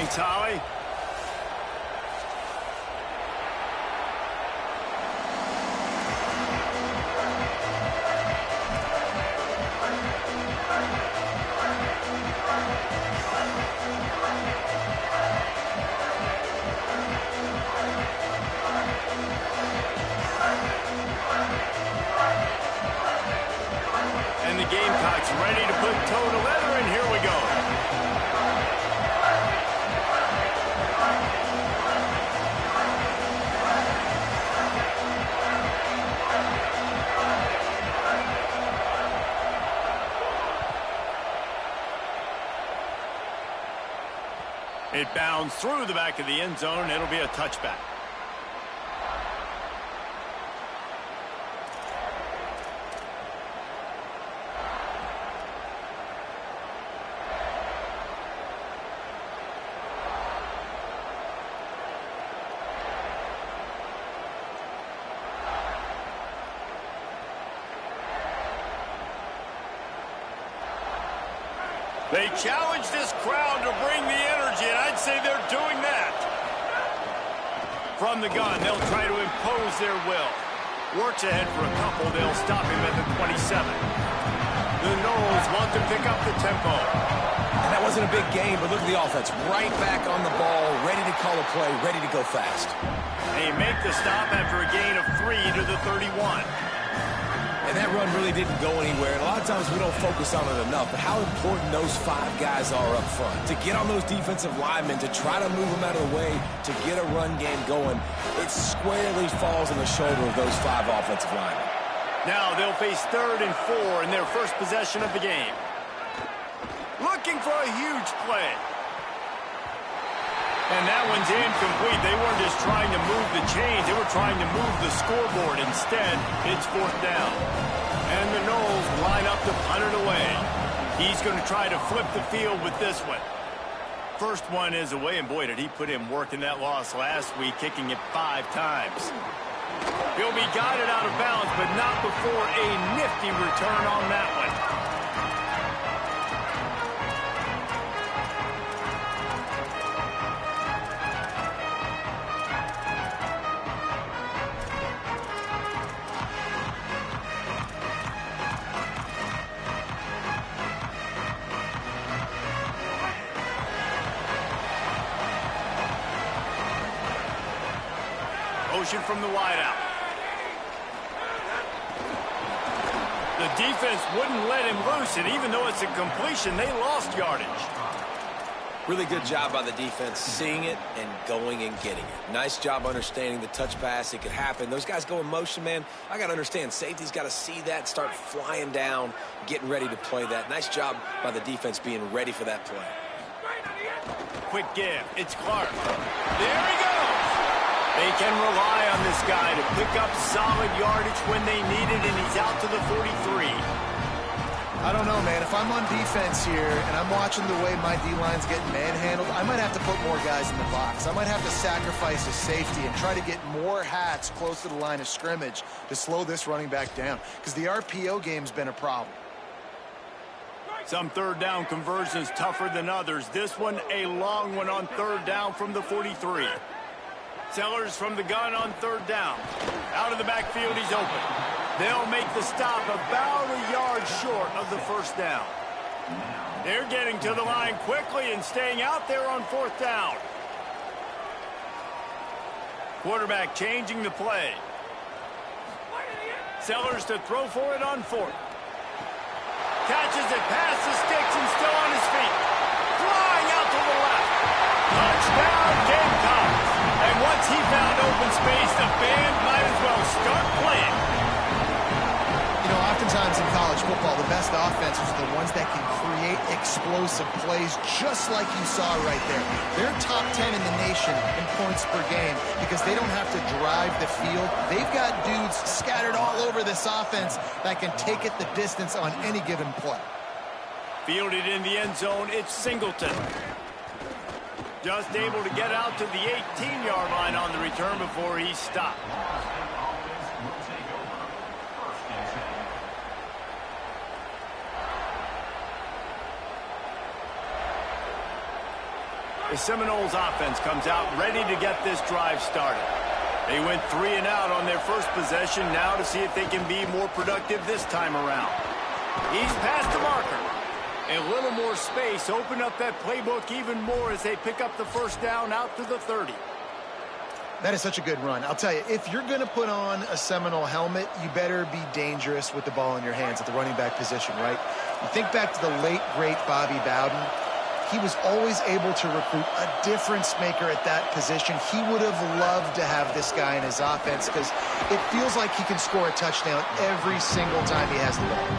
Thanks, Holly. And the Gamecocks ready to put toe to leather, and here we go. It bounds through the back of the end zone. It'll be a touchback. They challenge this crowd to bring the energy, and I'd say they're doing that. From the gun, they'll try to impose their will. Works ahead for a couple. They'll stop him at the 27. The Noles want to pick up the tempo. And that wasn't a big game, but look at the offense. Right back on the ball, ready to call a play, ready to go fast. They make the stop after a gain of 3 to the 31. And that run really didn't go anywhere. And a lot of times we don't focus on it enough, but how important those 5 guys are up front. To get on those defensive linemen, to try to move them out of the way, to get a run game going, it squarely falls on the shoulder of those 5 offensive linemen. Now they'll face 3rd and 4 in their first possession of the game. Looking for a huge play. And that one's incomplete. They weren't just trying to move the chains. They were trying to move the scoreboard. Instead, it's 4th down. And the Noles line up to punt it away. He's going to try to flip the field with this one. First one is away, and boy, did he put in work in that loss last week, kicking it 5 times. He'll be guided out of bounds, but not before a nifty return on that one. From the wideout. The defense wouldn't let him loose, and even though it's a completion, they lost yardage. Really good job by the defense seeing it and going and getting it. Nice job understanding the touch pass. It could happen. Those guys go in motion, man. I got to understand. Safety's got to see that, start flying down, getting ready to play that. Nice job by the defense being ready for that play. Quick give. It's Clark. There he goes. They can rely on this guy to pick up solid yardage when they need it, and he's out to the 43. I don't know, man. If I'm on defense here and I'm watching the way my D-line's getting manhandled, I might have to put more guys in the box. I might have to sacrifice a safety and try to get more hats close to the line of scrimmage to slow this running back down, because the RPO game's been a problem. Some 3rd down conversions tougher than others. This one, a long one on 3rd down from the 43. Sellers from the gun on 3rd down. Out of the backfield, he's open. They'll make the stop about a yard short of the 1st down. They're getting to the line quickly and staying out there on 4th down. Quarterback changing the play. Sellers to throw for it on 4th. Catches it past the sticks and still on his feet. Flying out to the left. Touchdown, Gamecocks. And once he found open space, the band might as well start playing. You know, oftentimes in college football, the best offenses are the ones that can create explosive plays, just like you saw right there. They're top 10 in the nation in points per game because they don't have to drive the field. They've got dudes scattered all over this offense that can take it the distance on any given play. Fielded in the end zone, it's Singleton. Just able to get out to the 18-yard line on the return before he's stopped. The Seminoles offense comes out ready to get this drive started. They went 3 and out on their first possession, now to see if they can be more productive this time around. He's past the marker. A little more space, open up that playbook even more as they pick up the first down out to the 30. That is such a good run. I'll tell you, if you're going to put on a Seminole helmet, you better be dangerous with the ball in your hands at the running back position, right? You think back to the late, great Bobby Bowden. He was always able to recruit a difference maker at that position. He would have loved to have this guy in his offense because it feels like he can score a touchdown every single time he has the ball.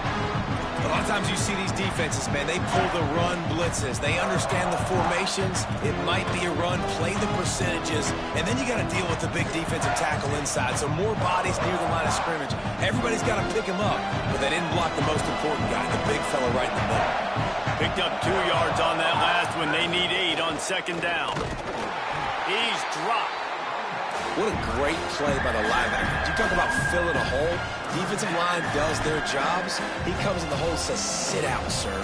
A lot of times you see these defenses, man, they pull the run blitzes. They understand the formations. It might be a run, play the percentages, and then you got to deal with the big defensive tackle inside. So more bodies near the line of scrimmage. Everybody's got to pick him up, but they didn't block the most important guy, the big fella right in the middle. Picked up 2 yards on that last one. They need 8 on second down. He's dropped. What a great play by the linebacker. You talk about filling a hole. Defensive line does their jobs. He comes in the hole and says, sit out, sir.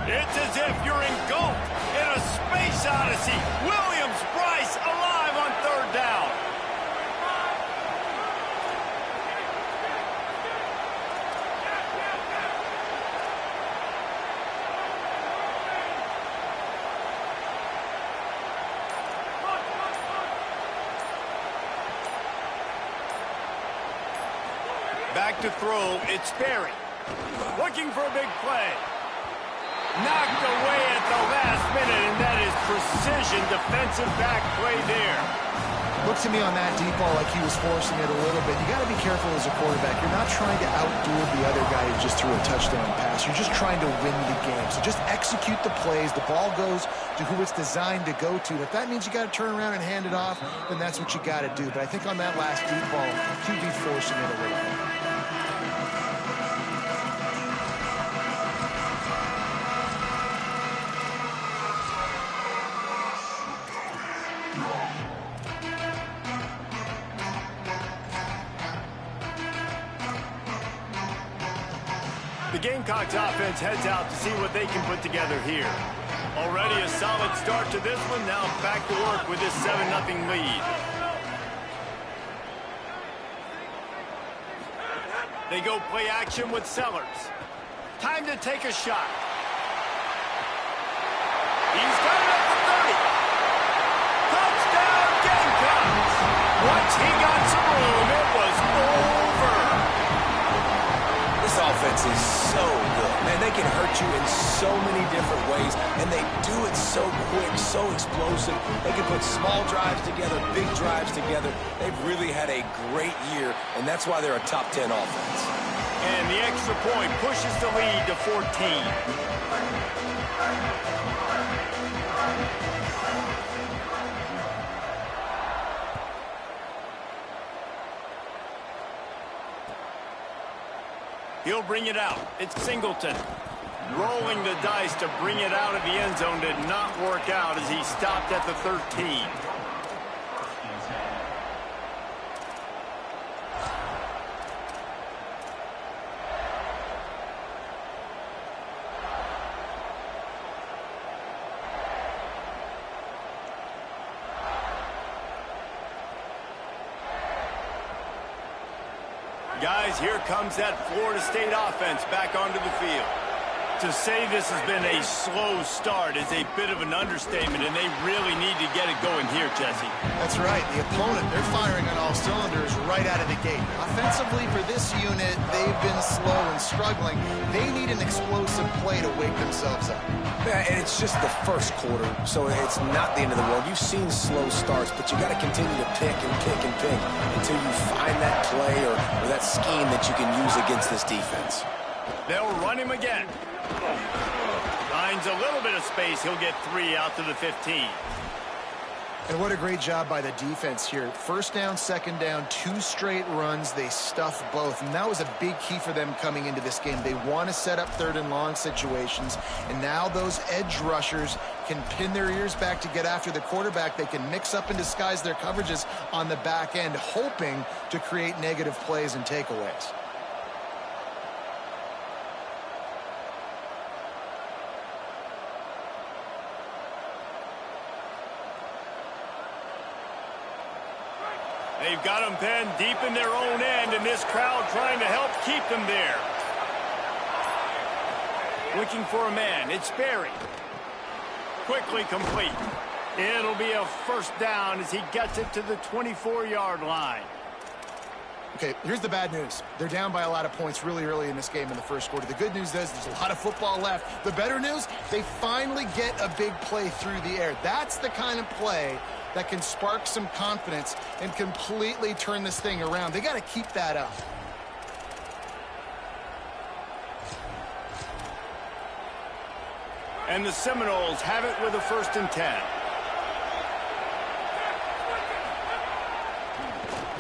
It's as if you're engulfed in a space odyssey. Williams-Brice alive on third down. Back to throw, it's Berry. Looking for a big play. Knocked away at the last minute, and that is precision defensive back play there. Looked to me on that deep ball like he was forcing it a little bit. You got to be careful as a quarterback. You're not trying to outdo the other guy who just threw a touchdown pass. You're just trying to win the game. So just execute the plays. The ball goes to who it's designed to go to. If that means you got to turn around and hand it off, then that's what you got to do. But I think on that last deep ball, QB forcing it a little bit. The Gamecocks offense heads out to see what they can put together here. Already a solid start to this one. Now back to work with this 7-0 lead. They go play action with Sellers. Time to take a shot. He's got it at the 30. Touchdown Gamecocks. Once he got some room, it was over. This offense is so good. Man, they can hurt you in so many different ways, and they do it so quick, so explosive. They can put small drives together, big drives together. They've really had a great year, and that's why they're a top 10 offense. And the extra point pushes the lead to 14. He'll bring it out. It's Singleton. Rolling the dice to bring it out of the end zone did not work out as he stopped at the 13. Guys, here comes that Florida State offense back onto the field. To say this has been a slow start is a bit of an understatement, and they really need to get it going here, Jesse. That's right. The opponent, they're firing on all cylinders right out of the gate. Offensively, for this unit, they've been slow and struggling. They need an explosive play to wake themselves up. Yeah, and it's just the first quarter, so it's not the end of the world. You've seen slow starts, but you got to continue to pick and pick and pick until you find that play or that scheme that you can use against this defense. They'll run him again. Finds a little bit of space. He'll get 3 out to the 15. And what a great job by the defense here. First down, second down, 2 straight runs. They stuffed both, and that was a big key for them coming into this game. They want to set up 3rd and long situations, and now those edge rushers can pin their ears back to get after the quarterback. They can mix up and disguise their coverages on the back end, hoping to create negative plays and takeaways. They've got them pinned deep in their own end, and this crowd trying to help keep them there. Looking for a man. It's Barry. Quickly complete. It'll be a first down as he gets it to the 24-yard line. Okay, here's the bad news. They're down by a lot of points really early in this game in the first quarter. The good news is there's a lot of football left. The better news, they finally get a big play through the air. That's the kind of play that can spark some confidence and completely turn this thing around. They got to keep that up. And the Seminoles have it with a 1st and 10.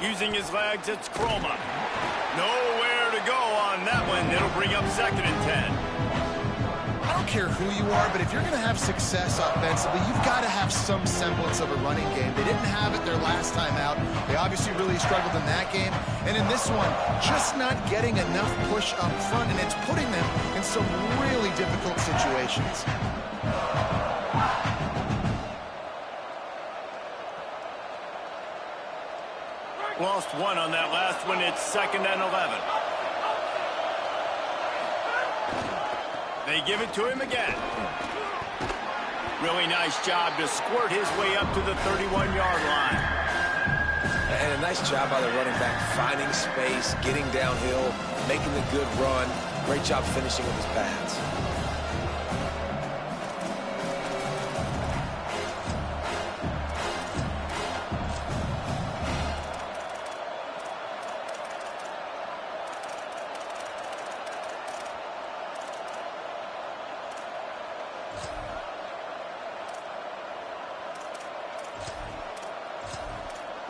Using his legs, it's Chroma. Nowhere to go on that one. It'll bring up 2nd and 10. I don't care who you are, but if you're going to have success offensively, you've got to have some semblance of a running game. They didn't have it their last time out. They obviously really struggled in that game. And in this one, just not getting enough push up front, and it's putting them in some really difficult situations. Lost one on that last one. It's 2nd and 11. They give it to him again. Really nice job to squirt his way up to the 31-yard line. And a nice job by the running back, finding space, getting downhill, making a good run. Great job finishing with his pads.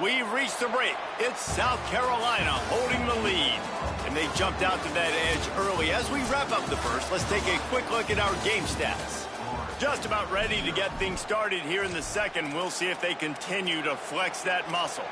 We've reached the break. It's South Carolina holding the lead. And they jumped out to that edge early. As we wrap up the first, let's take a quick look at our game stats. Just about ready to get things started here in the second. We'll see if they continue to flex that muscle.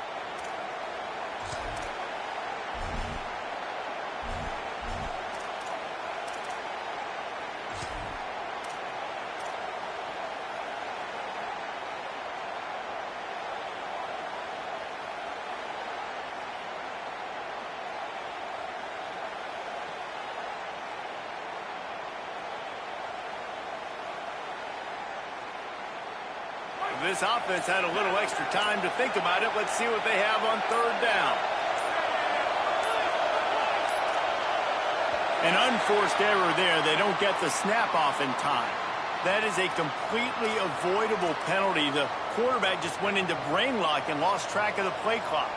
This offense had a little extra time to think about it. Let's see what they have on 3rd down. An unforced error there. They don't get the snap off in time. That is a completely avoidable penalty. The quarterback just went into brain lock and lost track of the play clock.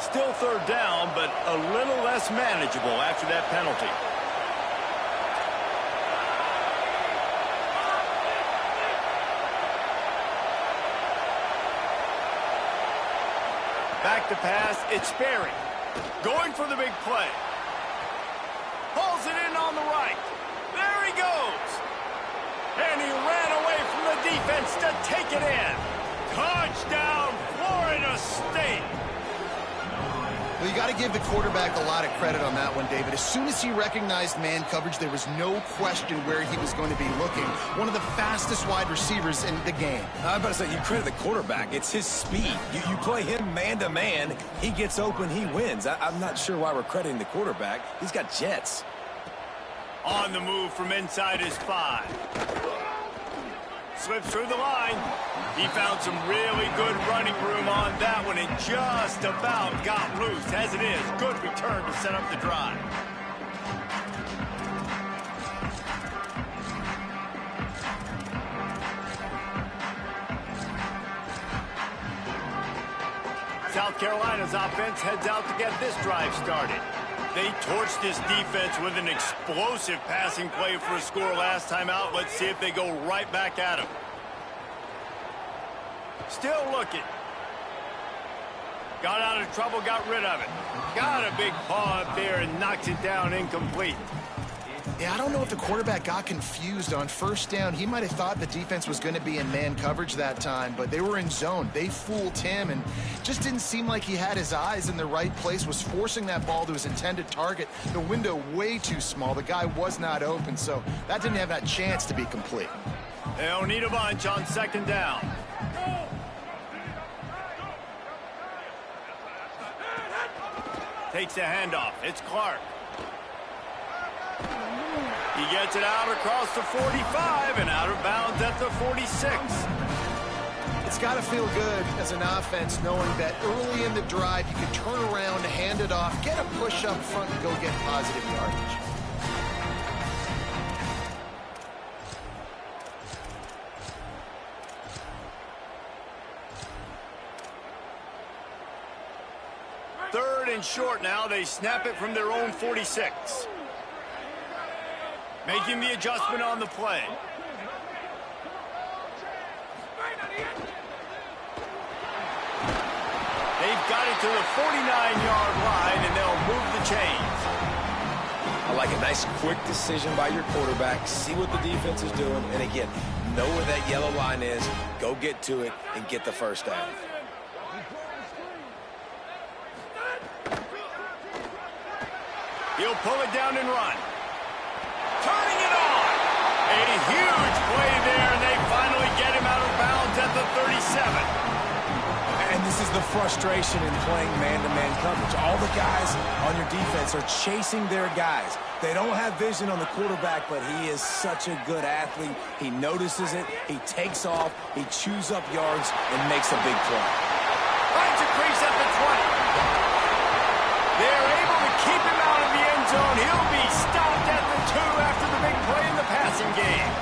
Still 3rd down, but a little less manageable after that penalty. Back to pass, it's Barry. Going for the big play. Pulls it in on the right. There he goes. And he ran away from the defense to take it in. Touchdown, Florida State. Well, you got to give the quarterback a lot of credit on that one, David. As soon as he recognized man coverage, there was no question where he was going to be looking. One of the fastest wide receivers in the game. I'm about to say, you credit the quarterback. It's his speed. You play him man-to-man, he gets open, he wins. I'm not sure why we're crediting the quarterback. He's got jets. On the move from inside his 5. Slips through the line. He found some really good running room on that one and just about got loose. As it is, good return to set up the drive. South Carolina's offense heads out to get this drive started. They torched this defense with an explosive passing play for a score last time out. Let's see if they go right back at him. Still looking. Got out of trouble, got rid of it. Got a big paw up there and knocks it down incomplete. Yeah, I don't know if the quarterback got confused on 1st down. He might have thought the defense was going to be in man coverage that time, but they were in zone. They fooled him and just didn't seem like he had his eyes in the right place, was forcing that ball to his intended target. The window way too small. The guy was not open, so that didn't have that chance to be complete. They'll need a bunch on second down. Takes a handoff. It's Clark. He gets it out across the 45 and out of bounds at the 46. It's got to feel good as an offense knowing that early in the drive you can turn around, hand it off, get a push up front, and go get positive yardage. Third and short now. They snap it from their own 46. Making the adjustment on the play. They've got it to the 49-yard line, and they'll move the chains. I like a nice, quick decision by your quarterback. See what the defense is doing. And again, know where that yellow line is. Go get to it and get the first down. He'll pull it down and run. Turning it on. A huge play there, and they finally get him out of bounds at the 37. And this is the frustration in playing man-to-man coverage. All the guys on your defense are chasing their guys. They don't have vision on the quarterback, but he is such a good athlete. He notices it, he takes off, he chews up yards, and makes a big play. Finds a crease at the 20. They're able to keep him out of the end zone. He'll be stopped at the 2 after the big play in the passing game.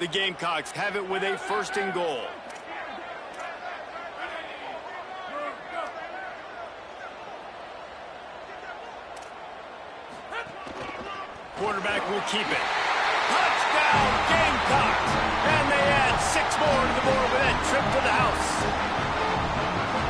The Gamecocks have it with a first and goal. Quarterback will keep it. Touchdown, Gamecocks! And they add 6 more to the board with that trip to the house.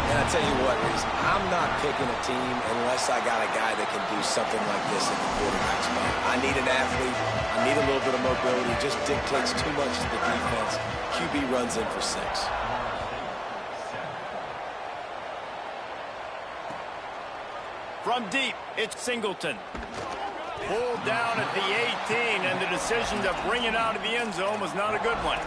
And I tell you what, Reese, I'm not picking a team unless I got a guy that can do something like this at the quarterback spot. I need an athlete. I need a little bit of mobility. Just dictates too much to the defense. QB runs in for 6. From deep, it's Singleton. Pulled down at the 18, and the decision to bring it out of the end zone was not a good one.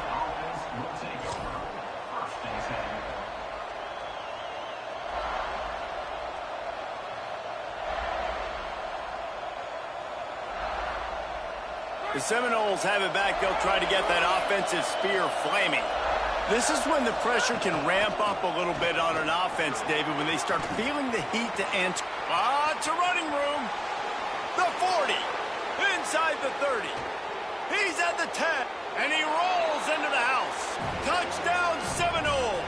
The Seminoles have it back. They'll try to get that offensive spear flaming. This is when the pressure can ramp up a little bit on an offense, David, when they start feeling the heat to enter. It's a running room. The 40. Inside the 30. He's at the 10. And he rolls into the house. Touchdown, Seminoles.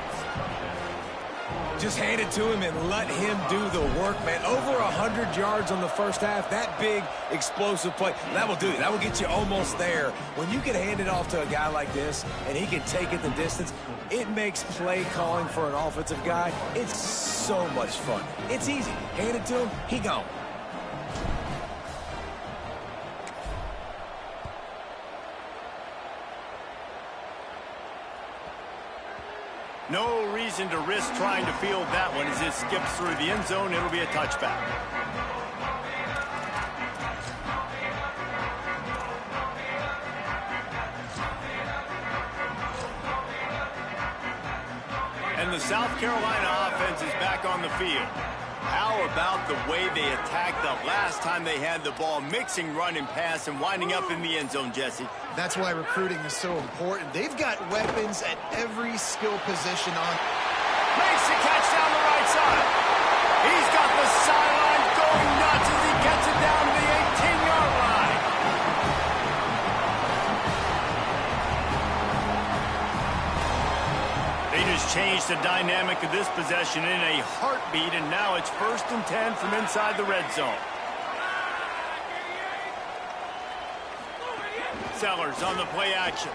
Just hand it to him and let him do the work, man. Over 100 yards on the first half. That big, explosive play. That will do it. That will get you almost there. When you can hand it off to a guy like this and he can take it the distance, it makes play calling for an offensive guy. It's so much fun. It's easy. Hand it to him, he gone. No reason to risk trying to field that one. As it skips through the end zone, it'll be a touchback. And the South Carolina offense is back on the field. How about the way they attacked the last time they had the ball, mixing run and pass and winding up in the end zone, Jesse? That's why recruiting is so important. They've got weapons at every skill position on. Makes the catch down the right side. He's got the sideline going nuts as he gets it down to the 18-yard line. They just changed the dynamic of this possession in a heartbeat, and now it's 1st and 10 from inside the red zone. Sellers on the play action.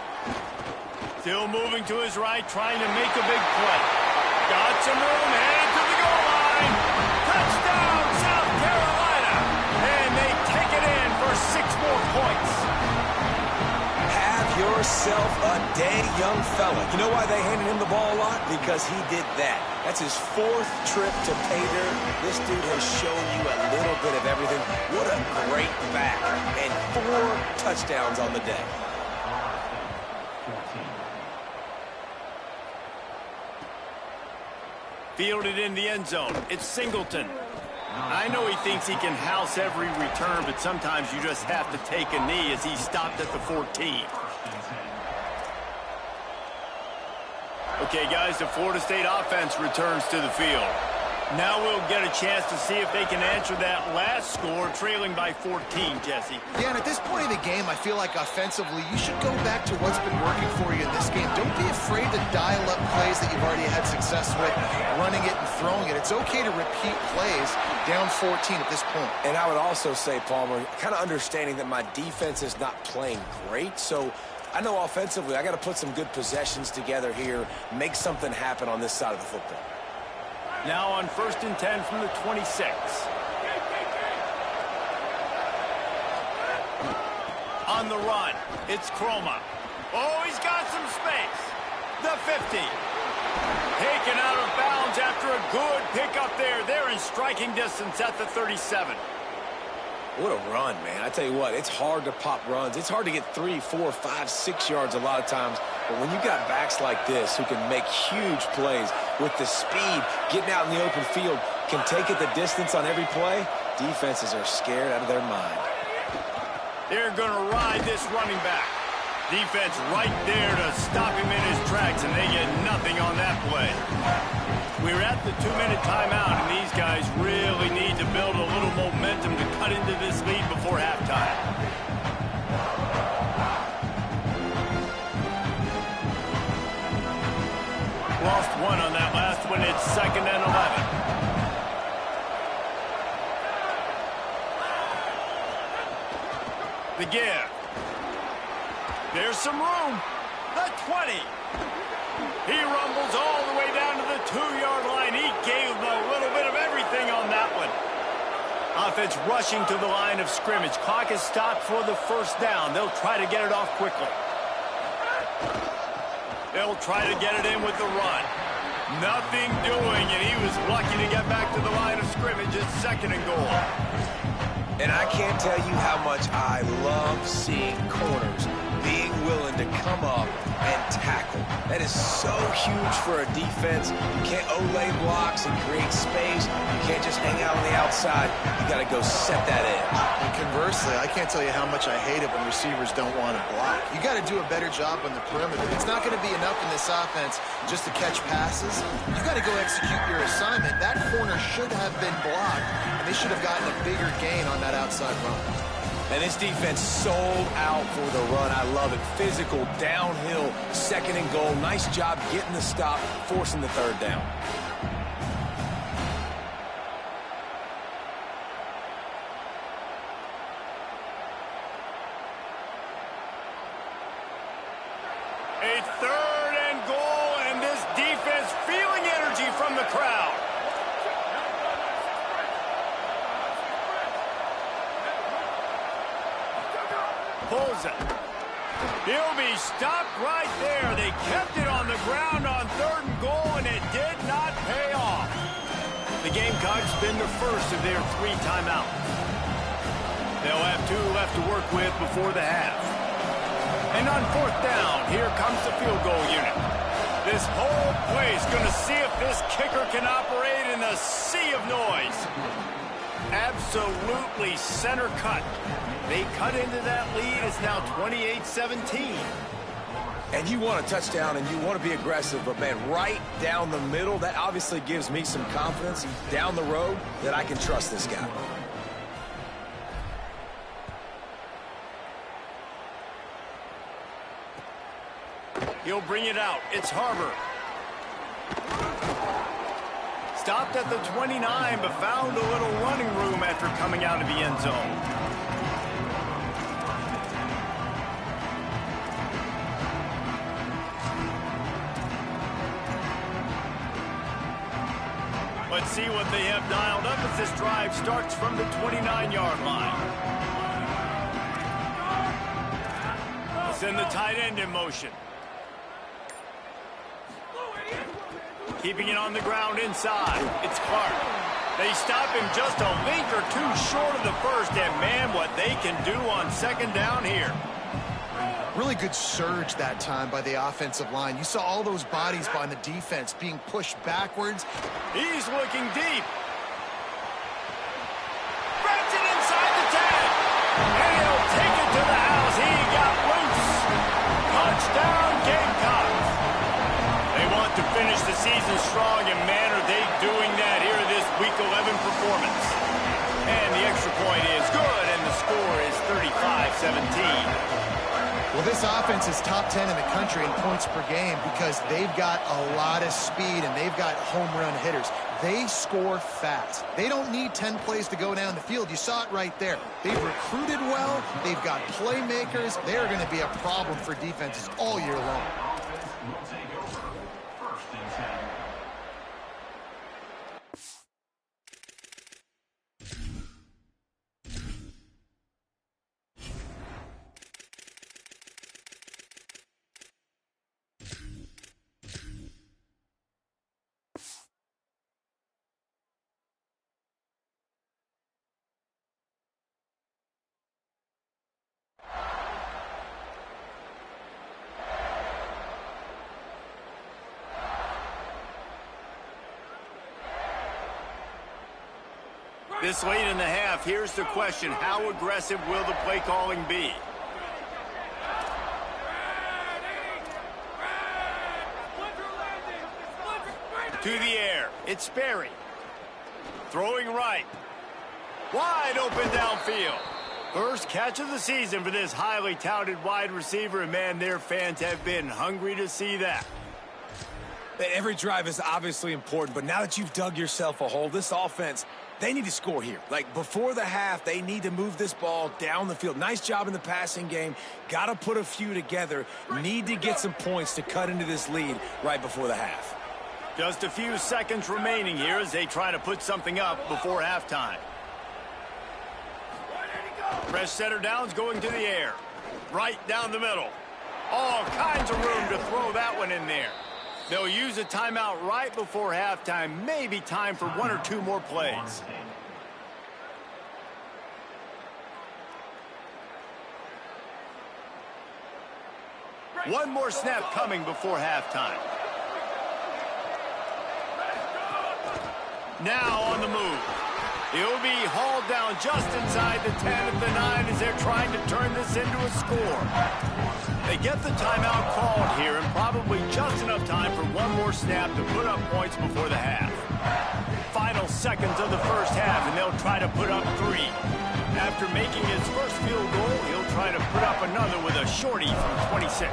Still moving to his right, trying to make a big play. Got some room, headed to the goal line. Touchdown! day, young fella. You know why they handed him the ball a lot? Because he did that. That's his 4th trip to pay dirt. This dude has shown you a little bit of everything. What a great back. And 4 touchdowns on the day. Fielded in the end zone. It's Singleton. I know he thinks he can house every return, but sometimes you just have to take a knee as he stopped at the 14. Okay, guys, the Florida State offense returns to the field. Now we'll get a chance to see if they can answer that last score, trailing by 14, Jesse. Yeah, and at this point of the game, I feel like offensively, you should go back to what's been working for you in this game. Don't be afraid to dial up plays that you've already had success with, running it and throwing it. It's okay to repeat plays down 14 at this point. And I would also say, Palmer, kind of understanding that my defense is not playing great, so I know offensively I got to put some good possessions together here, make something happen on this side of the football. Now on 1st and 10 from the 26. On the run, it's Chroma. Oh, he's got some space. The 50. Taken out of bounds after a good pickup there. They're in striking distance at the 37. What a run, man. I tell you what, it's hard to pop runs. It's hard to get 3, 4, 5, 6 yards a lot of times. But when you got backs like this who can make huge plays with the speed, getting out in the open field, can take it the distance on every play, defenses are scared out of their mind. They're going to ride this running back. Defense right there to stop him in his tracks, and they get nothing on that play. We're at the 2-minute timeout, and these guys really need to build a little momentum to cut into this lead before halftime. Lost one on that last one. It's 2nd and 11. The give. There's some room. The 20. He rumbles all the way down to the 2-yard line. He gave them a little bit of everything on that one. Offense rushing to the line of scrimmage. Clock is stopped for the 1st down. They'll try to get it off quickly. They'll try to get it in with the run. Nothing doing, and he was lucky to get back to the line of scrimmage. It's 2nd and goal. And I can't tell you how much I love seeing corners being willing to come up and tackle. That is so huge for a defense. You can't olay blocks and create space. You can't just hang out on the outside. You got to go set that edge. And conversely, I can't tell you how much I hate it when receivers don't want to block. You got to do a better job on the perimeter. It's not going to be enough in this offense just to catch passes. You got to go execute your assignment. That corner should have been blocked, and they should have gotten a bigger gain on that outside run. And this defense sold out for the run. I love it. Physical, downhill, 2nd and goal. Nice job getting the stop, forcing the 3rd down. A 3rd and goal, and this defense feeling energy from the crowd. Pulls it. He'll be stopped right there. They kept it on the ground on 3rd and goal, and it did not pay off. The Gamecocks spin the first of their 3 timeouts. They'll have 2 left to work with before the half. And on 4th down, here comes the field goal unit. This whole place going to see if this kicker can operate in the sea of noise. Absolutely center cut. They cut into that lead. It's now 28-17. And you want a touchdown and you want to be aggressive, but, man, right down the middle, that obviously gives me some confidence down the road that I can trust this guy. He'll bring it out. It's Harbor. Stopped at the 29, but found a little running room after coming out of the end zone. Let's see what they have dialed up as this drive starts from the 29-yard line. Send the tight end in motion. Keeping it on the ground inside. It's Clark. They stop him just a link or two short of the first, and man, what they can do on second down here. Really good surge that time by the offensive line. You saw all those bodies by the defense being pushed backwards. He's looking deep. Grabs it inside the 10. And he'll take it to the house. He got loose. Touchdown, Gamecocks. They want to finish the season strong, and man, are they doing that here in this Week 11 performance. And the extra point is good, and the score is 35-17. Well, this offense is top 10 in the country in points per game because they've got a lot of speed and they've got home run hitters. They score fast. They don't need 10 plays to go down the field. You saw it right there. They've recruited well. They've got playmakers. They're going to be a problem for defenses all year long. This late in the half, here's the question. How aggressive will the play calling be? To the air. It's Sperry. Throwing right. Wide open downfield. First catch of the season for this highly touted wide receiver, and man, their fans have been hungry to see that. Every drive is obviously important, but now that you've dug yourself a hole, this offense, they need to score here. Like, before the half, they need to move this ball down the field. Nice job in the passing game. Got to put a few together. Need to get some points to cut into this lead right before the half. Just a few seconds remaining here as they try to put something up before halftime. Fresh setter downs going to the air. Right down the middle. All kinds of room to throw that one in there. They'll use a timeout right before halftime. Maybe time for one or two more plays. One more snap coming before halftime. Now on the move. He'll be hauled down just inside the 10 at the 9 as they're trying to turn this into a score. They get the timeout called here, and probably just enough time for one more snap to put up points before the half. Final seconds of the first half, and they'll try to put up 3. After making his first field goal, he'll try to put up another with a shorty from 26.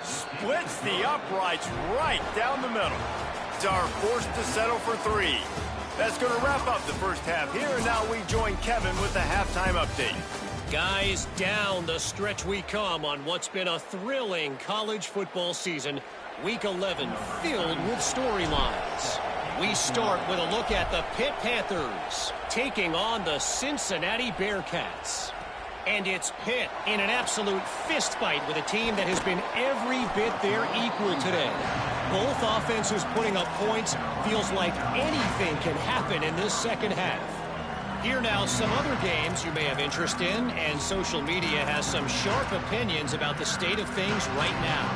Splits the uprights right down the middle. Are forced to settle for 3. That's going to wrap up the first half here, and now we join Kevin with the halftime update. Guys, down the stretch we come on what's been a thrilling college football season. Week 11 filled with storylines. We start with a look at the Pitt Panthers taking on the Cincinnati Bearcats. And it's Pitt in an absolute fistfight with a team that has been every bit their equal today. Both offenses putting up points. Feels like anything can happen in this second half. Here now, some other games you may have interest in, and social media has some sharp opinions about the state of things right now.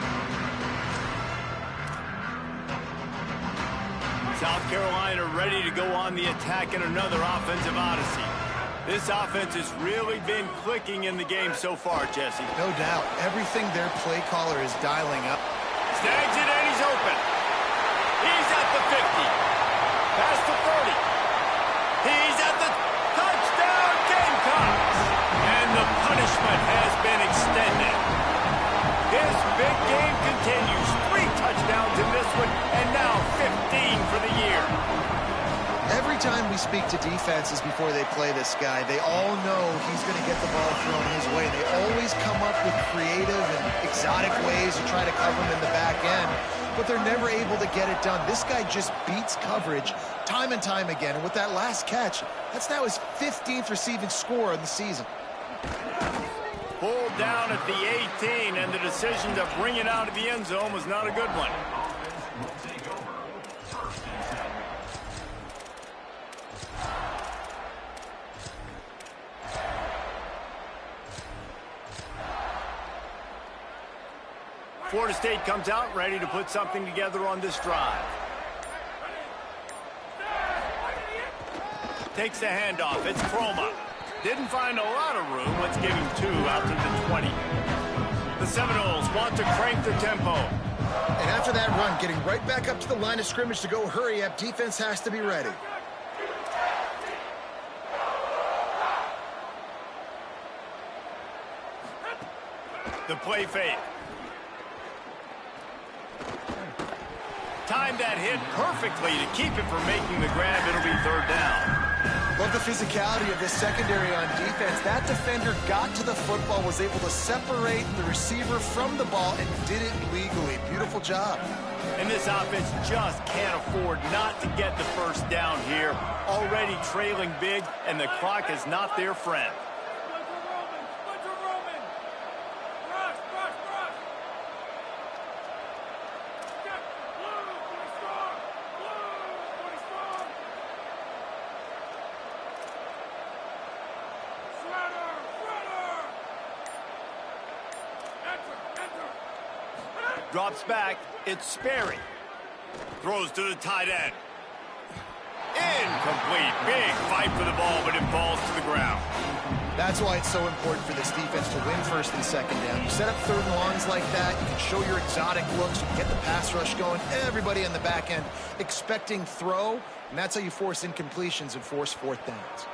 South Carolina ready to go on the attack in another offensive odyssey. This offense has really been clicking in the game so far, Jesse. No doubt. Everything their play caller is dialing up. Snags it, and he's open. He's at the 50. Past the 30. He's at the touchdown, Gamecocks. And the punishment has been extended. His big game continues. 3 touchdowns in this one, and now 15 for the year. Every time we speak to defenses before they play this guy, they all know he's going to get the ball thrown his way. They always come up with creative and exotic ways to try to cover him in the back end, but they're never able to get it done. This guy just beats coverage time and time again, and with that last catch, that's now his 15th receiving score of the season. Pulled down at the 18, and the decision to bring it out of the end zone was not a good one. Florida State comes out ready to put something together on this drive. Takes the handoff. It's Chroma. Didn't find a lot of room. Let's give him 2 out to the 20. The Seminoles want to crank the tempo. And after that run, getting right back up to the line of scrimmage to go hurry up, defense has to be ready. The play fake. Timed that hit perfectly to keep it from making the grab. It'll be 3rd down. Love the physicality of this secondary on defense. That defender got to the football, was able to separate the receiver from the ball, and did it legally. Beautiful job. And this offense just can't afford not to get the 1st down here. Already trailing big, and the clock is not their friend. Drops back. It's Sperry. Throws to the tight end. Incomplete. Big fight for the ball, but it falls to the ground. That's why it's so important for this defense to win 1st and 2nd down. You set up 3rd and longs like that, you can show your exotic looks, you can get the pass rush going, everybody in the back end expecting throw, and that's how you force incompletions and force 4th downs.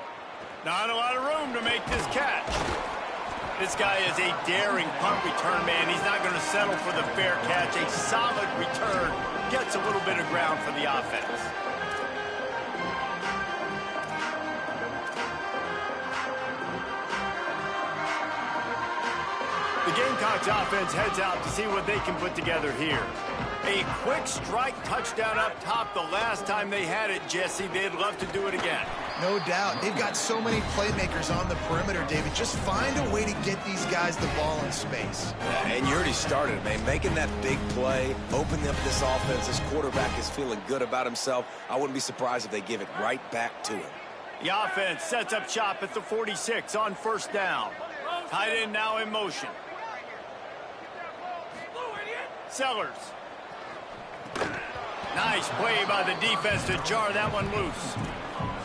Not a lot of room to make this catch. This guy is a daring punt return man. He's not going to settle for the fair catch. A solid return. Gets a little bit of ground for the offense. The Gamecocks offense heads out to see what they can put together here. A quick strike touchdown up top the last time they had it, Jesse. They'd love to do it again. No doubt. They've got so many playmakers on the perimeter, David. Just find a way to get these guys the ball in space. Yeah, and you already started, man. Making that big play, opening up this offense. This quarterback is feeling good about himself. I wouldn't be surprised if they give it right back to him. The offense sets up shop at the 46 on 1st down. Tight end now in motion. Sellers. Nice play by the defense to jar that one loose.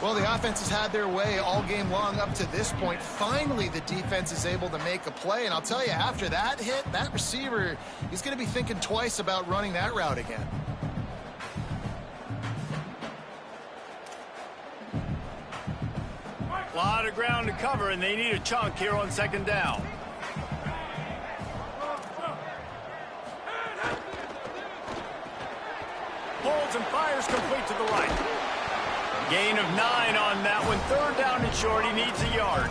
Well, the offense has had their way all game long up to this point. Finally, the defense is able to make a play. And I'll tell you, after that hit, that receiver, he's going to be thinking twice about running that route again. A lot of ground to cover, and they need a chunk here on 2nd down. Pulls and fires complete to the right. Gain of 9 on that one. 3rd down and short. He needs a yard.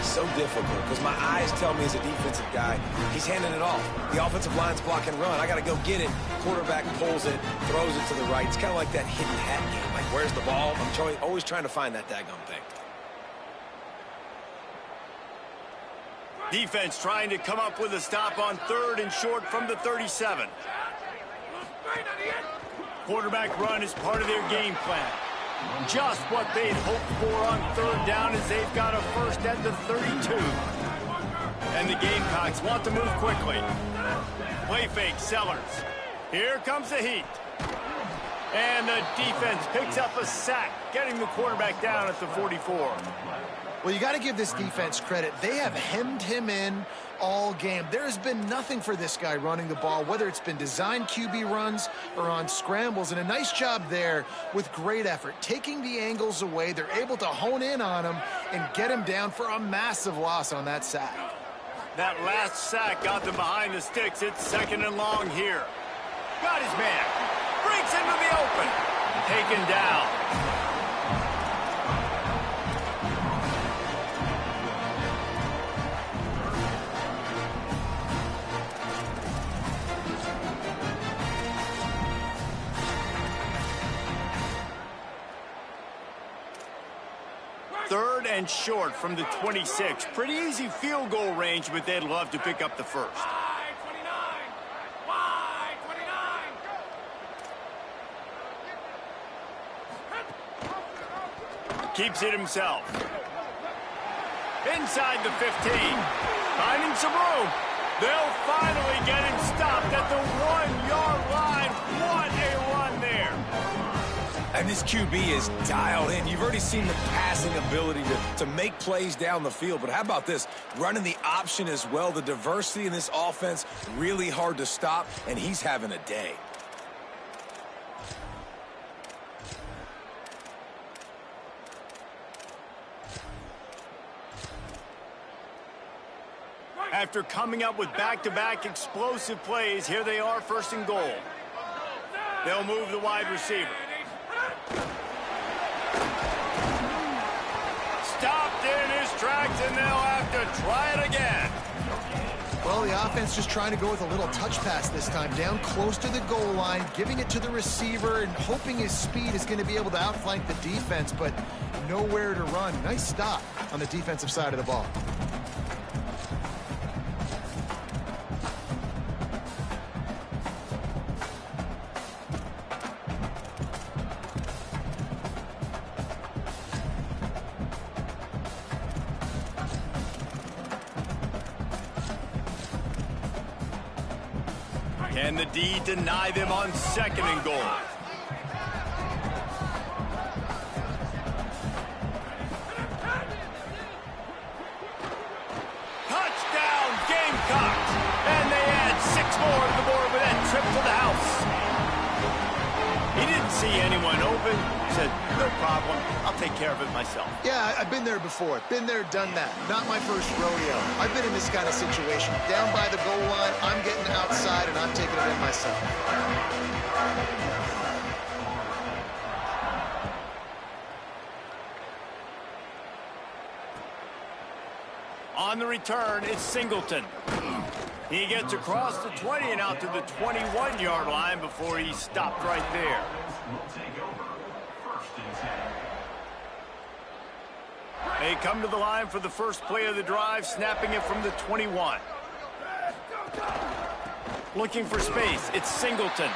So difficult because my eyes tell me as a defensive guy, he's handing it off. The offensive line's block and run. I got to go get it. Quarterback pulls it, throws it to the right. It's kind of like that hidden hat game. Like, where's the ball? I'm always trying to find that daggone thing. Defense trying to come up with a stop on 3rd and short from the 37. Quarterback run is part of their game plan. Just what they'd hoped for on 3rd down as they've got a 1st at the 32. And the Gamecocks want to move quickly. Play fake, Sellers. Here comes the heat. And the defense picks up a sack, getting the quarterback down at the 44. Well, you got to give this defense credit. They have hemmed him in all game. There has been nothing for this guy running the ball, whether it's been designed QB runs or on scrambles, and a nice job there with great effort. Taking the angles away, they're able to hone in on him and get him down for a massive loss on that sack. That last sack got them behind the sticks. It's 2nd and long here. Got his man. Breaks into the open. Taken down. Third and short from the 26. Pretty easy field goal range, but they'd love to pick up the 1st. Keeps it himself. Inside the 15. Finding some room. They'll finally get him stopped at the 1-yard line. What a run there. And this QB is dialed in. You've already seen the passing ability to make plays down the field. But how about this? Running the option as well. The diversity in this offense, really hard to stop, and he's having a day. After coming up with back-to-back explosive plays, here they are, 1st and goal. They'll move the wide receiver. Stopped in his tracks, and they'll have to try it again. Well, the offense just trying to go with a little touch pass this time, down close to the goal line, giving it to the receiver and hoping his speed is going to be able to outflank the defense, but nowhere to run. Nice stop on the defensive side of the ball. Can the D deny them on 2nd and goal? Touchdown, Gamecocks! And they add 6 more to the board with that trip to the house. He didn't see anyone open. Said, no problem. I'll take care of it myself. Yeah, I've been there before. Been there, done that. Not my first rodeo. I've been in this kind of situation. Down by the goal line, I'm getting outside, and I'm taking it in myself. On the return, it's Singleton. He gets across the 20 and out to the 21-yard line before he's stopped right there. They come to the line for the first play of the drive, snapping it from the 21. Looking for space, it's Singleton.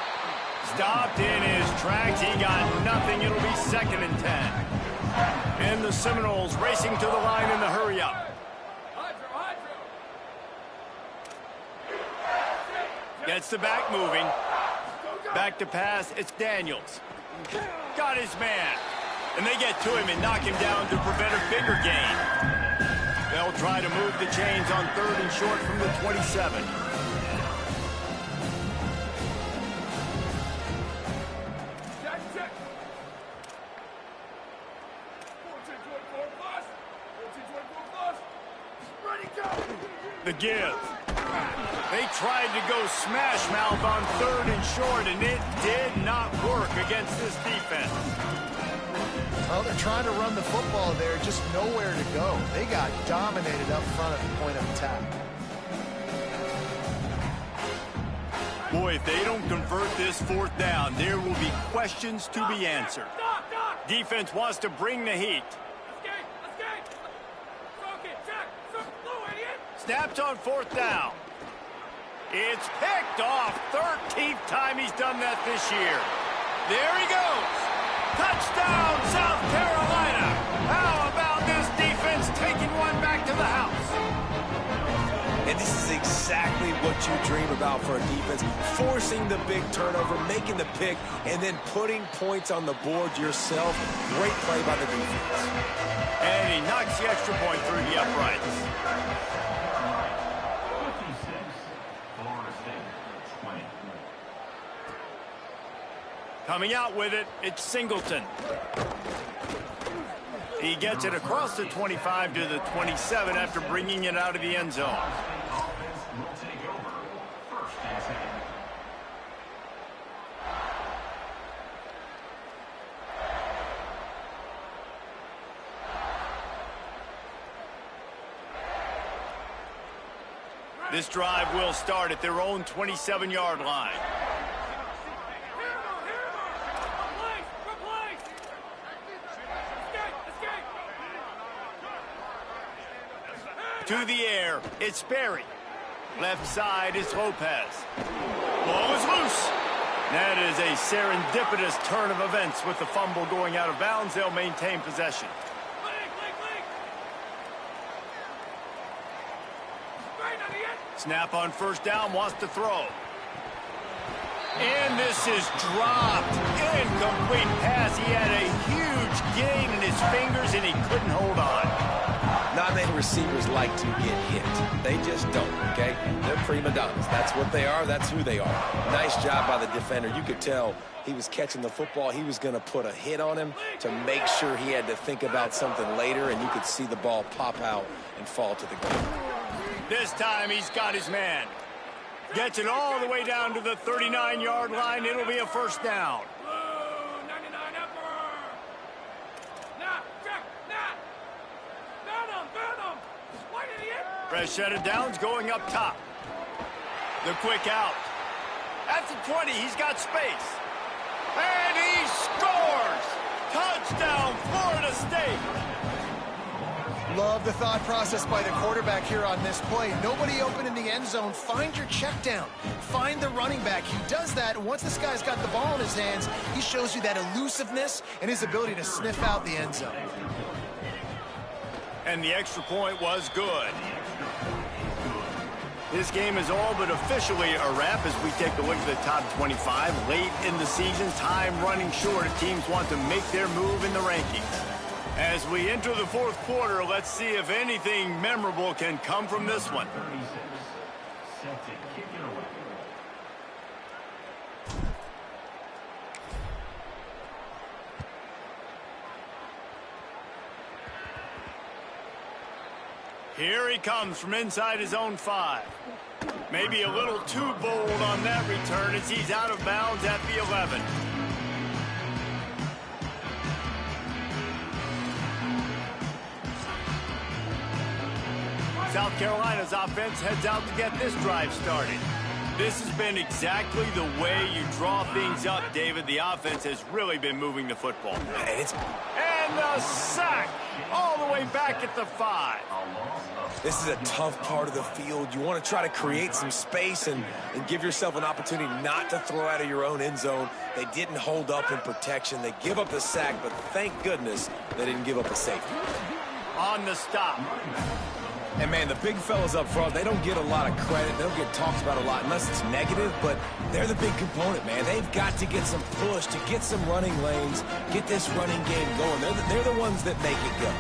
Stopped in his tracks, he got nothing, it'll be 2nd and 10. And the Seminoles racing to the line in the hurry-up. Gets the back moving. Back to pass, it's Daniels. Got his man. And they get to him and knock him down to prevent a bigger gain. They'll try to move the chains on 3rd and short from the 27. The give. They tried to go smash mouth on 3rd and short, and it did not work against this defense. Well, they're trying to run the football there, just nowhere to go. They got dominated up front at the point of attack. Boy, if they don't convert this 4th down, there will be questions to be answered. Defense wants to bring the heat. Snapped on 4th down. It's picked off. 13th time he's done that this year. There he goes. Touchdown, South Carolina. How about this defense taking one back to the house? And this is exactly what you dream about for a defense. Forcing the big turnover, making the pick, and then putting points on the board yourself. Great play by the defense. And he knocks the extra point through the uprights. Coming out with it, it's Singleton. He gets it across the 25 to the 27 after bringing it out of the end zone. This drive will start at their own 27-yard line. To the air, it's Berry. Left side is Lopez. Ball is loose. That is a serendipitous turn of events with the fumble going out of bounds. They'll maintain possession. Snap on first down, wants to throw. And this is dropped. Incomplete pass. He had a huge gain in his fingers, and he couldn't hold on. Not many receivers like to get hit. They just don't, okay? They're prima donnas. That's what they are. That's who they are. Nice job by the defender. You could tell he was catching the football. He was going to put a hit on him to make sure he had to think about something later, and you could see the ball pop out and fall to the ground. This time he's got his man. Gets it all the way down to the 39-yard line. It'll be a first down. Fresh set of downs going up top. The quick out. At the 20, he's got space. And he scores! Touchdown, Florida State! Love the thought process by the quarterback here on this play. Nobody open in the end zone. Find your check down. Find the running back. He does that, and once this guy's got the ball in his hands, he shows you that elusiveness and his ability to sniff out the end zone. And the extra point was good. This game is all but officially a wrap as we take a look at the top 25. Late in the season, time running short if teams want to make their move in the rankings. As we enter the fourth quarter, let's see if anything memorable can come from this one. Here he comes from inside his own 5. Maybe a little too bold on that return as he's out of bounds at the 11. South Carolina's offense heads out to get this drive started. This has been exactly the way you draw things up, David. The offense has really been moving the football. And the sack all the way back at the 5. This is a tough part of the field. You want to try to create some space and give yourself an opportunity not to throw out of your own end zone. They didn't hold up in protection. They give up the sack, but thank goodness they didn't give up a safety. On the stop. And, man, the big fellas up front, they don't get a lot of credit. They don't get talked about a lot unless it's negative, but they're the big component, man. They've got to get some push, to get some running lanes, get this running game going. They're the ones that make it go.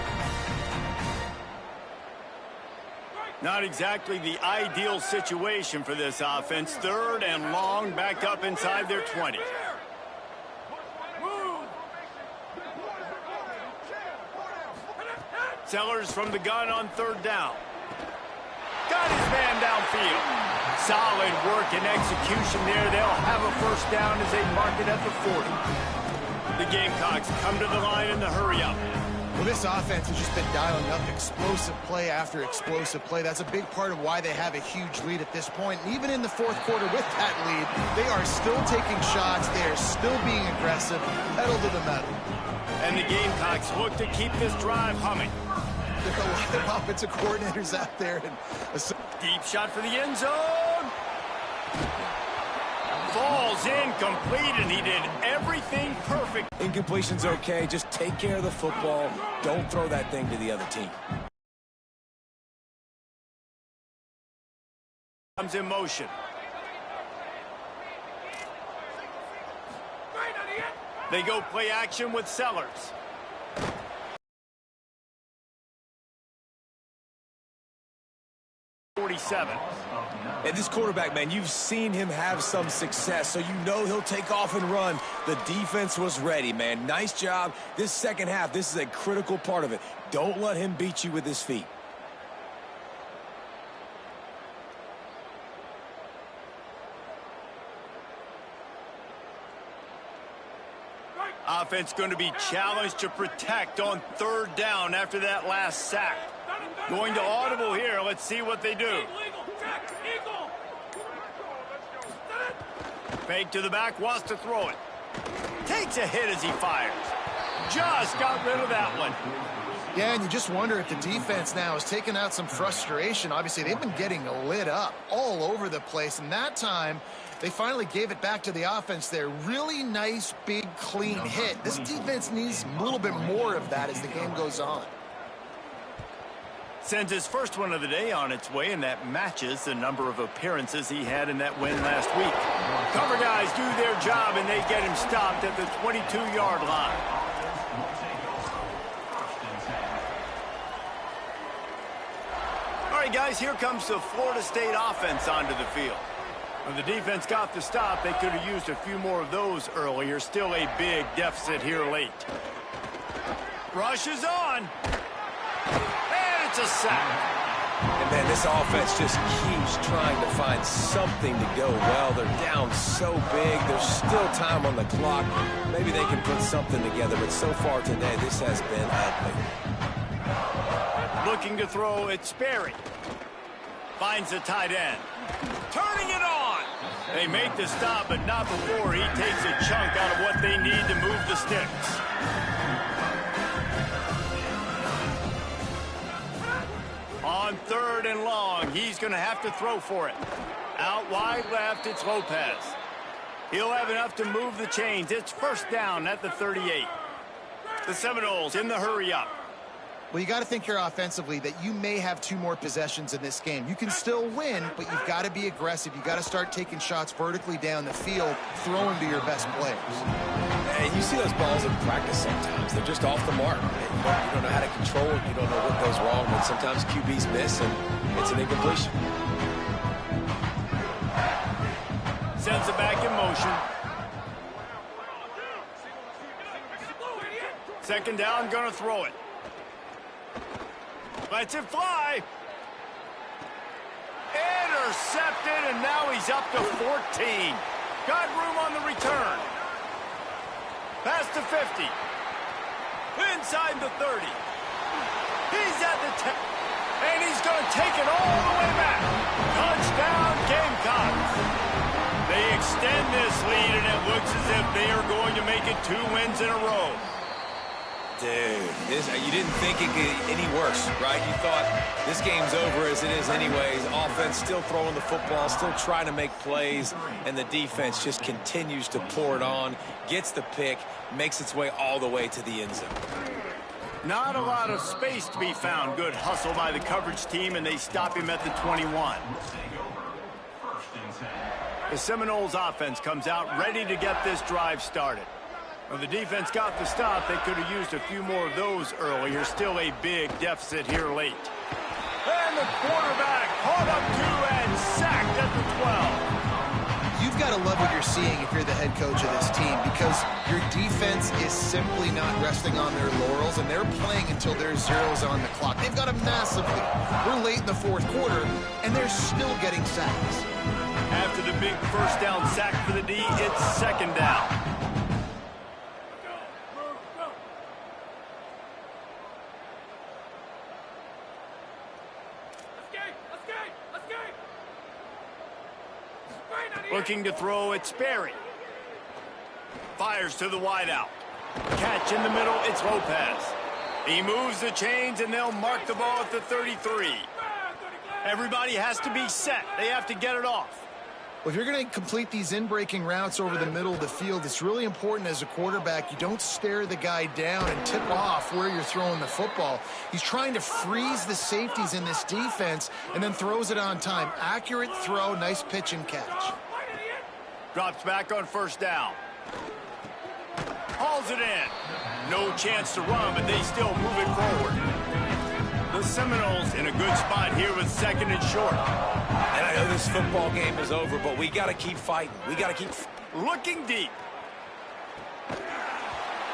Not exactly the ideal situation for this offense. 3rd and long, back up inside their 20. Sellers from the gun on 3rd down. Got his man downfield. Solid work and execution there. They'll have a first down as they mark it at the 40. The Gamecocks come to the line in the hurry-up. Well, this offense has just been dialing up explosive play after explosive play. That's a big part of why they have a huge lead at this point. And even in the fourth quarter with that lead, they are still taking shots. They are still being aggressive, pedal to the metal. And the Gamecocks look to keep this drive humming. There are a lot of offensive coordinators out there. And deep shot for the end zone. Falls incomplete, and he did everything perfect. Incompletion's okay. Just take care of the football. Don't throw that thing to the other team. Comes in motion. They go play action with Sellers. And this quarterback, man, you've seen him have some success, so you know he'll take off and run. The defense was ready, man. Nice job. This second half, this is a critical part of it. Don't let him beat you with his feet. Offense going to be challenged to protect on 3rd down after that last sack. Going to audible here. Let's see what they do. Fake to the back, wants to throw it. Takes a hit as he fires. Just got rid of that one. Yeah, and you just wonder if the defense now is taking out some frustration. Obviously, they've been getting lit up all over the place, and that time they finally gave it back to the offense there. Really nice, big, clean hit. This defense needs a little bit more of that as the game goes on. Sends his first one of the day on its way, and that matches the number of appearances he had in that win last week. Cover guys do their job, and they get him stopped at the 22-yard line. All right, guys, here comes the Florida State offense onto the field. When the defense got the stop, they could have used a few more of those earlier. Still a big deficit here late. Rush is on. And it's a sack. And, man, this offense just keeps trying to find something to go well. They're down so big. There's still time on the clock. Maybe they can put something together, but so far today, this has been ugly. Looking to throw, it's Sperry. Finds the tight end. Turning it on. They make the stop, but not before he takes a chunk out of what they need to move the sticks. On 3rd and long, he's going to have to throw for it. Out wide left, it's Lopez. He'll have enough to move the chains. It's first down at the 38. The Seminoles in the hurry up. Well, you got to think here offensively that you may have 2 more possessions in this game. You can still win, but you've got to be aggressive. You've got to start taking shots vertically down the field, throwing to your best players. And you see those balls in practice sometimes. They're just off the mark. You don't know how to control it. You don't know what goes wrong, but sometimes QBs miss, and it's an incompletion. Sends it back in motion. Second down, going to throw it. Lets it fly. Intercepted, and now he's up to 14. Got room on the return. Past the 50. Inside the 30. He's at the 10. And he's going to take it all the way back. Touchdown, Gamecocks. They extend this lead, and it looks as if they are going to make it 2 wins in a row. Dude, you didn't think it could get any worse, right? You thought this game's over as it is anyways. Offense still throwing the football, still trying to make plays, and the defense just continues to pour it on, gets the pick, makes its way all the way to the end zone. Not a lot of space to be found. Good hustle by the coverage team, and they stop him at the 21. The Seminoles offense comes out ready to get this drive started. When the defense got the stop, they could have used a few more of those earlier. Still a big deficit here late. And the quarterback caught up to and sacked at the 12. You've got to love what you're seeing if you're the head coach of this team, because your defense is simply not resting on their laurels, and they're playing until there's zeros on the clock. They've got a massive lead. We're late in the 4th quarter, and they're still getting sacks. After the big first down sack for the D, it's second down. Looking to throw, it's Sperry. Fires to the wideout. Catch in the middle, it's Lopez. He moves the chains, and they'll mark the ball at the 33. Everybody has to be set. They have to get it off. Well, if you're going to complete these in-breaking routes over the middle of the field, it's really important as a quarterback you don't stare the guy down and tip off where you're throwing the football. He's trying to freeze the safeties in this defense and then throws it on time. Accurate throw, nice pitch and catch. Drops back on first down. Hauls it in. No chance to run, but they still move it forward. The Seminoles in a good spot here with second and short. And I know this football game is over, but we got to keep fighting. We got to keep looking deep.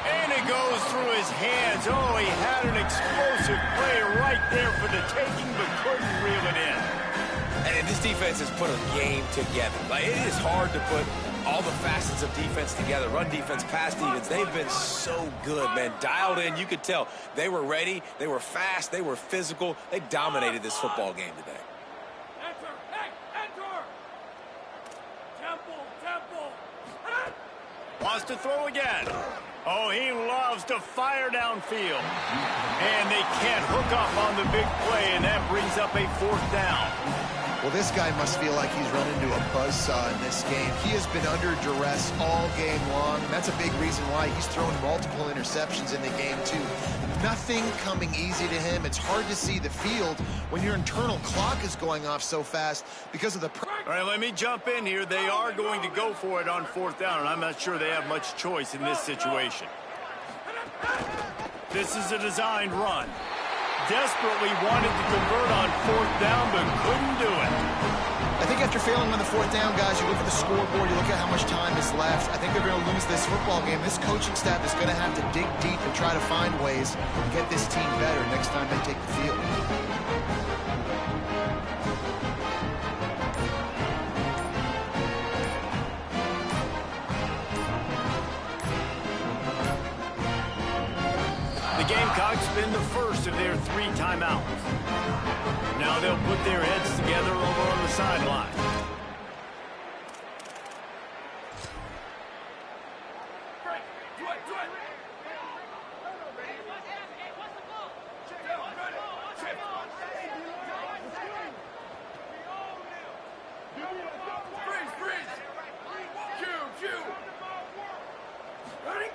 And it goes through his hands. Oh, he had an explosive play right there for the taking, but couldn't reel it in. And this defense has put a game together. Like, it is hard to put all the facets of defense together. Run defense, pass defense. They've been so good, man. Dialed in. You could tell they were ready. They were fast. They were physical. They dominated this football game today. Wants to throw again. Oh, he loves to fire downfield. And they can't hook up on the big play, and that brings up a 4th down. Well, this guy must feel like he's run into a buzzsaw in this game. He has been under duress all game long. That's a big reason why he's thrown multiple interceptions in the game, too. Nothing coming easy to him. It's hard to see the field when your internal clock is going off so fast because of the... All right, let me jump in here. They are going to go for it on 4th down, and I'm not sure they have much choice in this situation. This is a designed run. Desperately wanted to convert on 4th down, but couldn't do it. I think after failing on the 4th down, guys, you look at the scoreboard, you look at how much time is left. I think they're going to lose this football game. This coaching staff is going to have to dig deep and try to find ways to get this team better next time they take the field. The Gamecocks spend the first of their 3 timeouts. Now they'll put their heads together over on the sideline.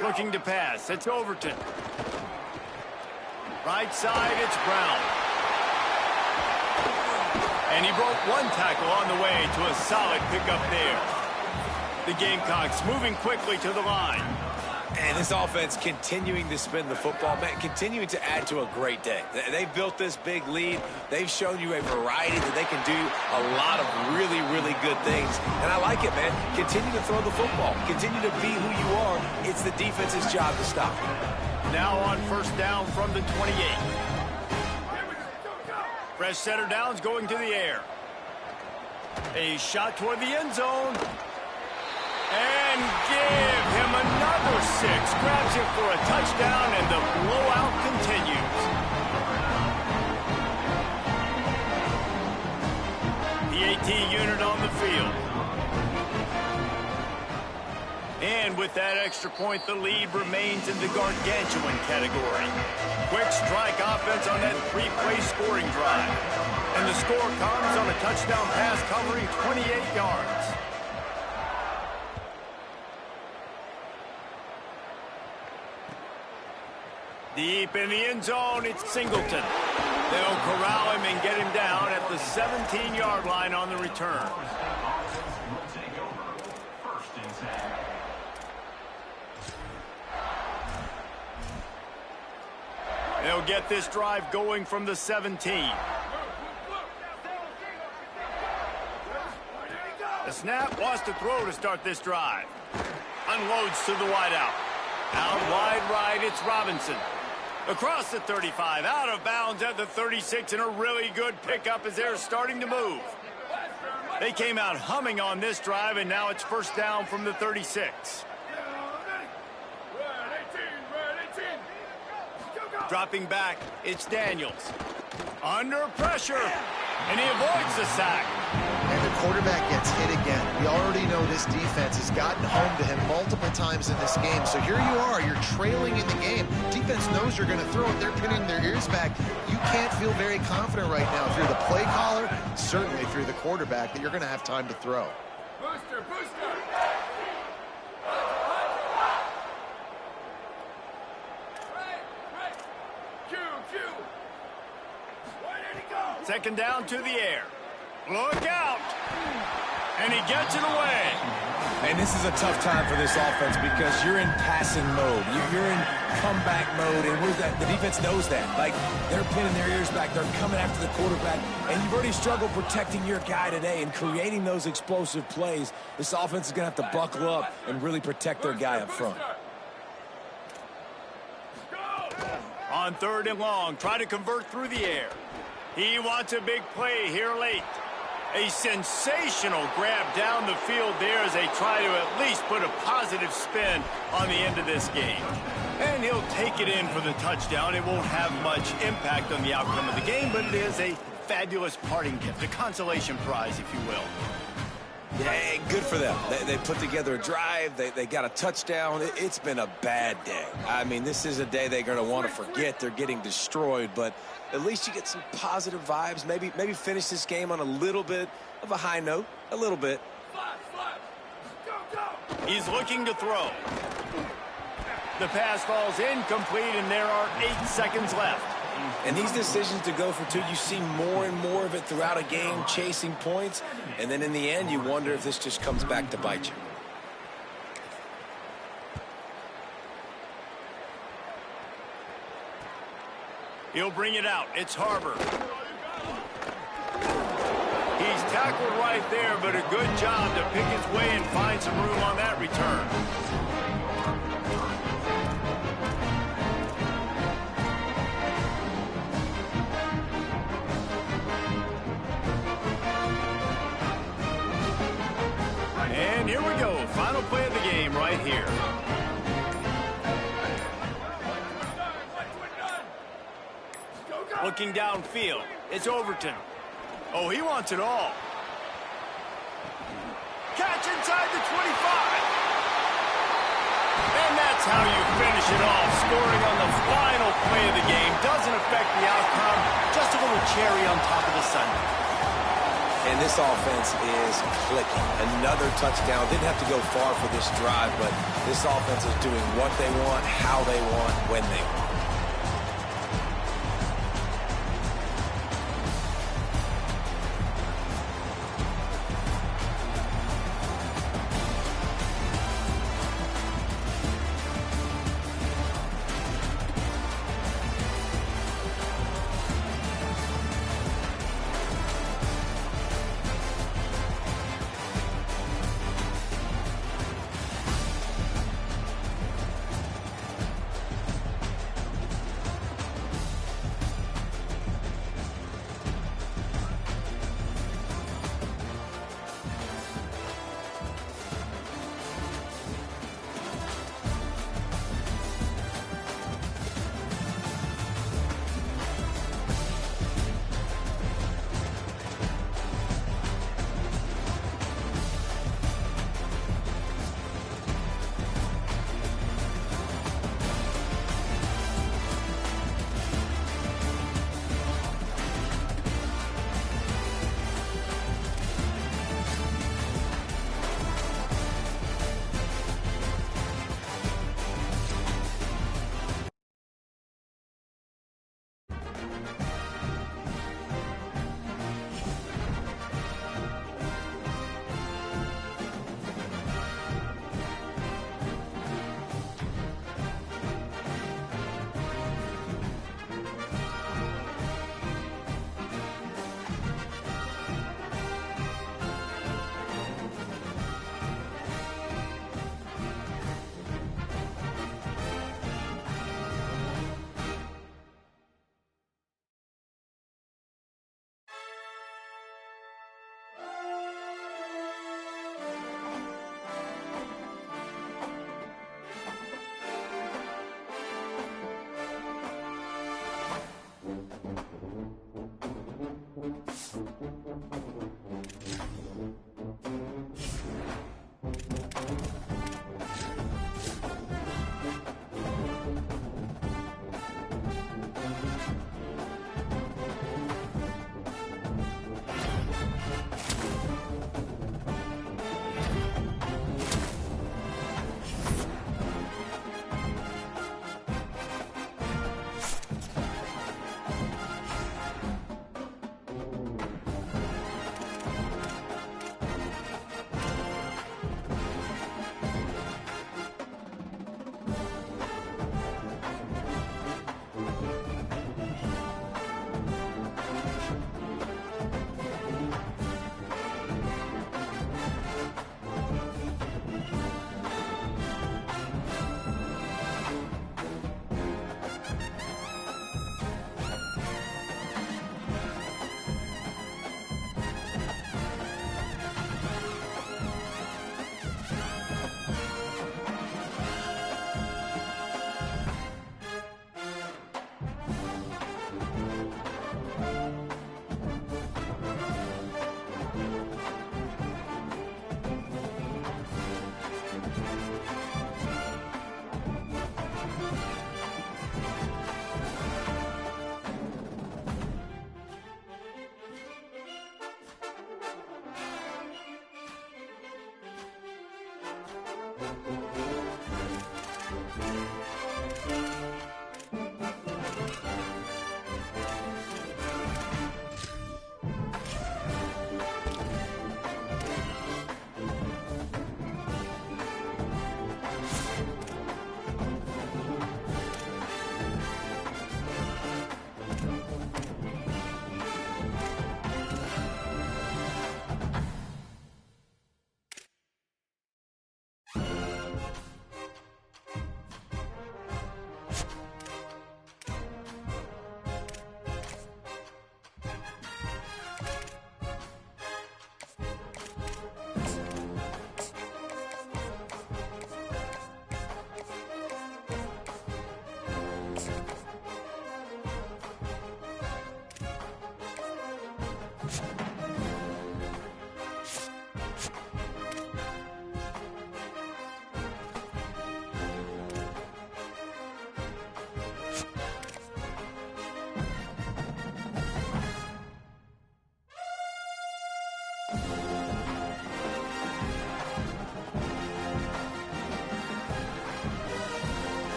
Looking to pass. It's Overton. Right side, it's Brown. And he broke 1 tackle on the way to a solid pickup there. The Gamecocks moving quickly to the line. And this offense continuing to spin the football, man, continuing to add to a great day. They've built this big lead. They've shown you a variety that they can do a lot of really, really good things. And I like it, man. Continue to throw the football. Continue to be who you are. It's the defense's job to stop. Now on 1st down from the 28. Fresh center downs going to the air. A shot toward the end zone. And give him another 6. Grabs him for a touchdown, and the blowout continues. The AT unit on the field. And with that extra point, the lead remains in the gargantuan category. Quick strike offense on that 3-play scoring drive. And the score comes on a touchdown pass covering 28 yards. Deep in the end zone, it's Singleton. They'll corral him and get him down at the 17-yard line on the return. They'll get this drive going from the 17. The snap wants to throw to start this drive. Unloads to the wideout. Out wide right, it's Robinson. Across the 35, out of bounds at the 36, and a really good pickup as they're starting to move. They came out humming on this drive, and now it's 1st down from the 36. Dropping back, it's Daniels. Under pressure, and he avoids the sack. And the quarterback gets hit again. We already know this defense has gotten home to him multiple times in this game. So here you are, you're trailing in the game. Defense knows you're going to throw it. They're pinning their ears back. You can't feel very confident right now. If you're the play caller, certainly if you're the quarterback, that you're going to have time to throw. Booster, booster. 2nd down to the air. Look out! And he gets it away. And this is a tough time for this offense because you're in passing mode. You're in comeback mode, and the defense knows that. Like, they're pinning their ears back. They're coming after the quarterback, and you've already struggled protecting your guy today and creating those explosive plays. This offense is going to have to buckle up and really protect their guy up front. On 3rd and long, try to convert through the air. He wants a big play here late. A sensational grab down the field there as they try to at least put a positive spin on the end of this game. And he'll take it in for the touchdown. It won't have much impact on the outcome of the game, but it is a fabulous parting gift, a consolation prize, if you will. Yeah, good for them. They put together a drive. They got a touchdown. It's been a bad day. I mean, this is a day they're going to want to forget. They're getting destroyed, but at least you get some positive vibes. Maybe finish this game on a little bit of a high note. A little bit. He's looking to throw. The pass falls incomplete, and there are 8 seconds left. And these decisions to go for 2, you see more and more of it throughout a game, chasing points. And then in the end, you wonder if this just comes back to bite you. He'll bring it out. It's Harbor. He's tackled right there, but a good job to pick his way and find some room on that return. And here we go. Final play of the game right here. Looking downfield. It's Overton. Oh, he wants it all. Catch inside the 25. And that's how you finish it off. Scoring on the final play of the game doesn't affect the outcome. Just a little cherry on top of the sundae. And this offense is clicking. Another touchdown. Didn't have to go far for this drive, but this offense is doing what they want, how they want, when they want.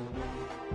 it.